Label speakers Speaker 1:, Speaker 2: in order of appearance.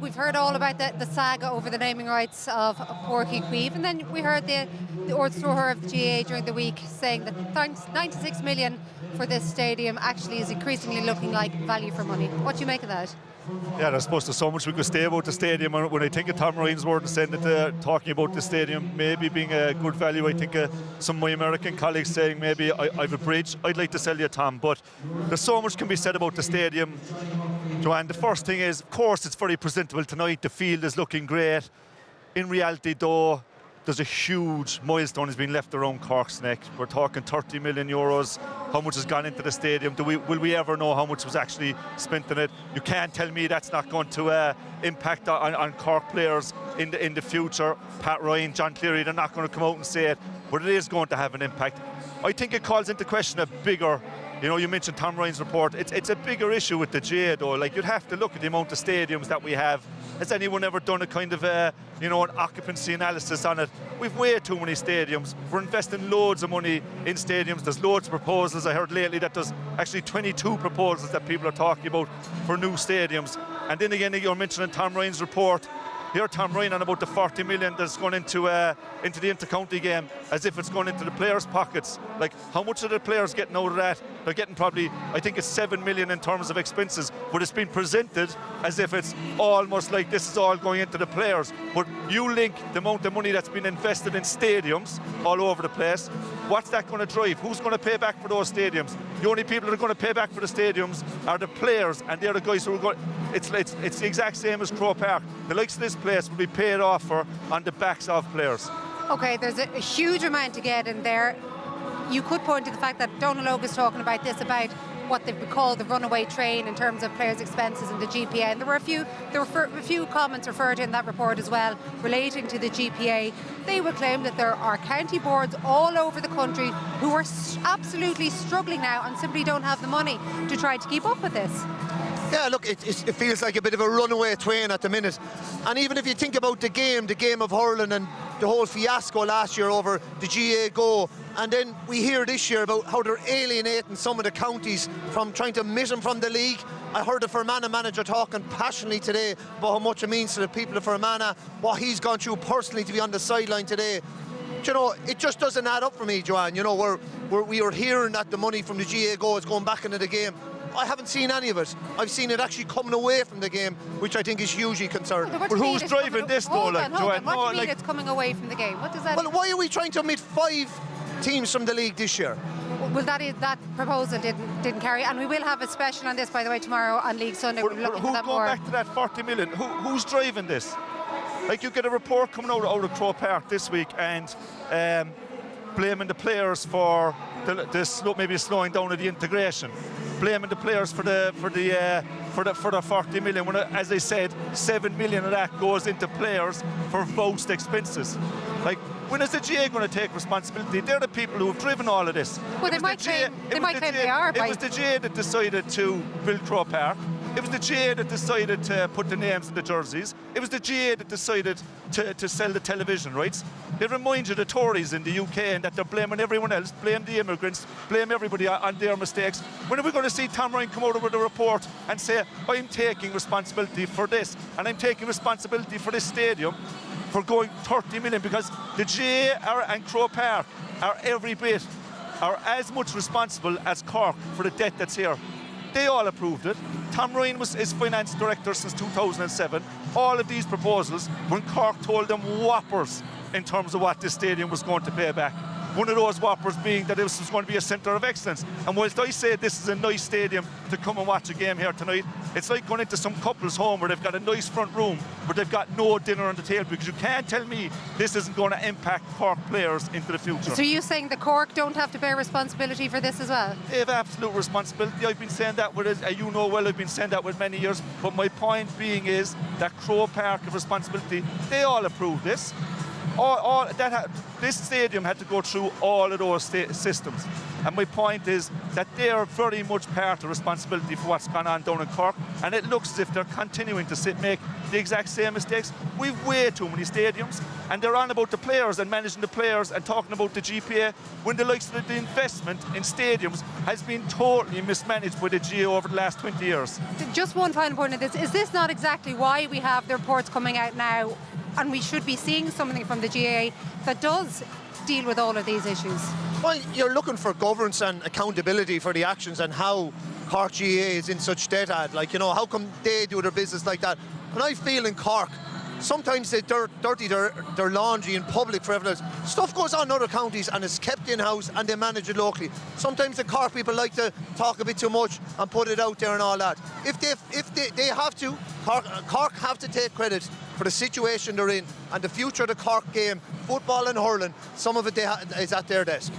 Speaker 1: we've heard all about the saga over the naming rights of Páirc Uí Chaoimh, and then we heard the Ordstroher of the GAA during the week saying that 96 million for this stadium actually is increasingly looking like value for money. What do you make of that?
Speaker 2: Yeah, I suppose there's so much we could say about the stadium. When I think of Tom Ryan's word and saying that talking about the stadium maybe being a good value, I think some of my American colleagues saying maybe I've a bridge. I'd like to sell you, Tom, but there's so much can be said about the stadium. Joanne, the first thing is, of course, it's very presentable tonight. The field is looking great. In reality, though, there's a huge milestone has been left around Cork's neck. We're talking 30 million euros. How much has gone into the stadium? Will we ever know how much was actually spent on it? You can't tell me that's not going to impact on Cork players in the future. Pat Ryan, John Cleary, they're not going to come out and say it, but it is going to have an impact. I think it calls into question a bigger, you mentioned Tom Ryan's report. It's a bigger issue with the GAA though. Like, you'd have to look at the amount of stadiums that we have. Has anyone ever done a kind of an occupancy analysis on it? We've way too many stadiums. We're investing loads of money in stadiums. There's loads of proposals. I heard lately that there's actually 22 proposals that people are talking about for new stadiums. And then again, you're mentioning Tom Ryan's report. Here, Tom Ryan on about the 40 million that's gone into the inter-county game, as if it's going into the players' pockets. Like, how much are the players getting out of that? They're getting probably, I think it's 7 million in terms of expenses, but it's been presented as if it's almost like this is all going into the players. But you link the amount of money that's been invested in stadiums all over the place. What's that going to drive? Who's going to pay back for those stadiums? The only people that are going to pay back for the stadiums are the players, and they're the guys who are going. It's the exact same as Croke Park. The likes of this place will be paid off for on the backs of players.
Speaker 1: Okay, there's a huge amount to get in there. You could point to the fact that Dónal is talking about this, about what they would call the runaway train in terms of players' expenses and the GPA. And there were a few comments referred in that report as well relating to the GPA. They would claim that there are county boards all over the country who are absolutely struggling now and simply don't have the money to try to keep up with this.
Speaker 3: Yeah, look, it feels like a bit of a runaway train at the minute. And even if you think about the game of hurling and the whole fiasco last year over the GAA Go, and then we hear this year about how they're alienating some of the counties from trying to miss them from the league. I heard the Fermanagh manager talking passionately today about how much it means to the people of Fermanagh, what he's gone through personally to be on the sideline today. It just doesn't add up for me, Joanne. We are hearing that the money from the GAA Go is going back into the game. I haven't seen any of it. I've seen it actually coming away from the game, which I think is hugely concerning.
Speaker 1: But
Speaker 2: who's driving this though?
Speaker 1: Joanne? What do you mean it's coming away from the game? What does that
Speaker 3: Well, why are we trying to omit 5 teams from the league this year?
Speaker 1: Well, that proposal didn't carry, and we will have a special on this, by the way, tomorrow on League Sunday. We'll look into that more.
Speaker 2: Going back to that 40 million, who's driving this? Like, you get a report coming out of Croke Park this week and blaming the players for maybe slowing down of the integration, blaming the players for the 40 million. When, as I said, 7 million of that goes into players for vouched expenses. Like, when is the GAA going to take responsibility? They're the people who have driven all of this.
Speaker 1: Well, they might claim they are.
Speaker 2: It was the GAA that decided to build Croke Park. It was the GAA that decided to put the names in the jerseys. It was the GAA that decided to sell the television rights. They remind you the Tories in the UK and that they're blaming everyone else, blame the immigrants, blame everybody on their mistakes. When are we going to see Tom Ryan come out with a report and say, I'm taking responsibility for this, and I'm taking responsibility for this stadium for going 30 million, because the GAA and Croke Park are as much responsible as Cork for the debt that's here. They all approved it. Tom Ryan is finance director since 2007. All of these proposals, when Cork told them whoppers in terms of what this stadium was going to pay back. One of those whoppers being that this was going to be a centre of excellence. And whilst I say this is a nice stadium to come and watch a game here tonight, it's like going into some couple's home where they've got a nice front room, but they've got no dinner on the table, because you can't tell me this isn't going to impact Cork players into the future.
Speaker 1: So you're saying the Cork don't have to bear responsibility for this as well?
Speaker 2: They have absolute responsibility. I've been saying that I've been saying that with many years. But my point being is that Croke Park have responsibility. They all approved this. This stadium had to go through all of those systems. And my point is that they are very much part of the responsibility for what's gone on down in Cork, and it looks as if they're continuing to make the exact same mistakes. We've way too many stadiums, and they're on about the players and managing the players and talking about the GPA when the likes of the investment in stadiums has been totally mismanaged by the GAA over the last 20 years.
Speaker 1: Just one final point of this. Is this not exactly why we have the reports coming out now, and we should be seeing something from the GAA that does deal with all of these issues?
Speaker 3: Well, you're looking for governance and accountability for the actions and how Cork GAA is in such debt ad. Like, you know, how come they do their business like that? And I feel in Cork, sometimes they dirty their laundry in public for everyone else. Stuff goes on in other counties and is kept in-house and they manage it locally. Sometimes the Cork people like to talk a bit too much and put it out there and all that. If they have to, Cork have to take credit for the situation they're in and the future of the Cork game, football and hurling, some of it is at their desk.